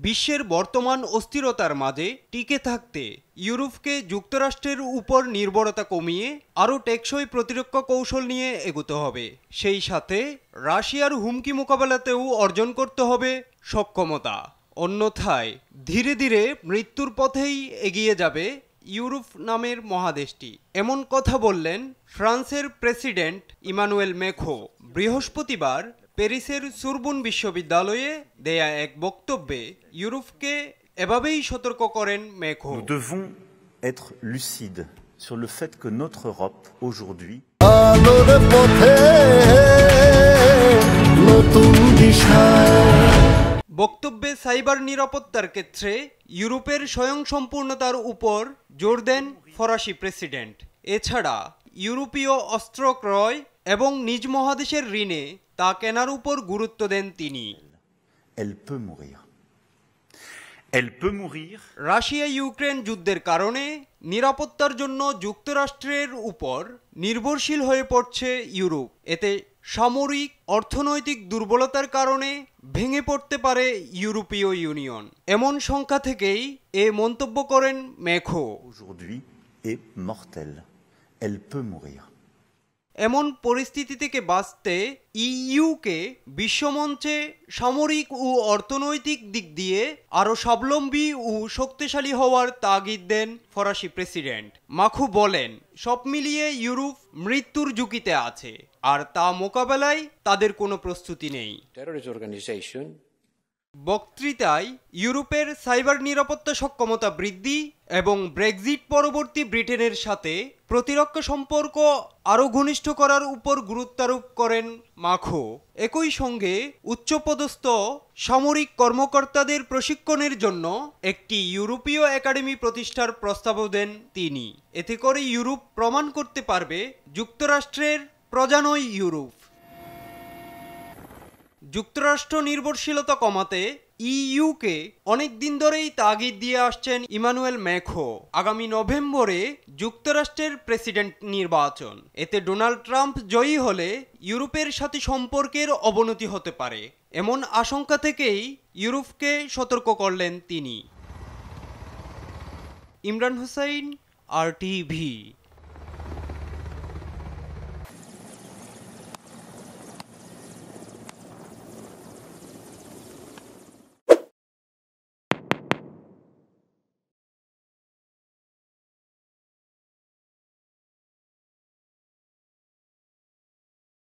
বিশ্বের বর্তমান অস্থিরতার মাঝে টিকে থাকতে ইউরোপকে যুক্তরাষ্ট্রের উপর নির্ভরতা কমিয়ে আরও টেকসই প্রতিরক্ষা কৌশল নিয়ে এগোতে হবে। সেই সাথে রাশিয়ার হুমকি মোকাবেলাতেও অর্জন করতে হবে সক্ষমতা। অন্যথায় ধীরে ধীরে মৃত্যুর পথেই এগিয়ে যাবে ইউরোপ নামের মহাদেশটি। এমন কথা বললেন ফ্রান্সের প্রেসিডেন্ট ইমানুয়েল ম্যাখো বৃহস্পতিবার প্যারিসের সুরবুন বিশ্ববিদ্যালয়ে দেয়া এক বক্তব্যে ইউরোপকে এভাবেই সতর্ক করেন Macron. Nous devons être lucides sur le fait que notre Europe aujourd'hui বক্তব্যে সাইবার নিরাপত্তার ক্ষেত্রে ইউরোপের স্বয়ংসম্পূর্ণতার উপর জোর দেন ফরাসি প্রেসিডেন্ট। এছাড়া ইউরোপীয় অস্ত্র ক্রয় এবং নিজ মহাদেশের ঋণে তা কেনার উপর গুরুত্ব দেন তিনি। রাশিয়া ইউক্রেন যুদ্ধের কারণে নিরাপত্তার জন্য যুক্তরাষ্ট্রের উপর নির্ভরশীল হয়ে পড়ছে ইউরোপ। এতে সামরিক অর্থনৈতিক দুর্বলতার কারণে ভেঙে পড়তে পারে ইউরোপীয় ইউনিয়ন। এমন সংখ্যা থেকেই এ মন্তব্য করেন ম্যাখো। এমন পরিস্থিতি থেকে বাঁচতে ইইউকে বিশ্বমঞ্চে সামরিক ও অর্থনৈতিক দিক দিয়ে আরও স্বাবলম্বী ও শক্তিশালী হওয়ার তাগিদ দেন ফরাসি প্রেসিডেন্ট। ম্যাখো বলেন, সব মিলিয়ে ইউরোপ মৃত্যুর ঝুঁকিতে আছে, আর তা মোকাবেলায় তাদের কোনো প্রস্তুতি নেই। বক্তৃতায় ইউরোপের সাইবার নিরাপত্তা সক্ষমতা বৃদ্ধি এবং ব্রেক্সিট পরবর্তী ব্রিটেনের সাথে প্রতিরক্ষা সম্পর্ক আরও ঘনিষ্ঠ করার উপর গুরুত্বারোপ করেন ম্যাখো। একই সঙ্গে উচ্চপদস্থ সামরিক কর্মকর্তাদের প্রশিক্ষণের জন্য একটি ইউরোপীয় একাডেমি প্রতিষ্ঠার প্রস্তাবও দেন তিনি। এতে করে ইউরোপ প্রমাণ করতে পারবে যুক্তরাষ্ট্রের প্রজা নয় ইউরোপ। যুক্তরাষ্ট্র নির্ভরশীলতা কমাতে ইইউকে অনেক দিন ধরেই তাগিদ দিয়ে আসছেন ইমানুয়েল ম্যাখো। আগামী নভেম্বরে যুক্তরাষ্ট্রের প্রেসিডেন্ট নির্বাচন। এতে ডোনাল্ড ট্রাম্প জয়ী হলে ইউরোপের সাথে সম্পর্কের অবনতি হতে পারে, এমন আশঙ্কা থেকেই ইউরোপকে সতর্ক করলেন তিনি। ইমরান হোসাইন, RTV।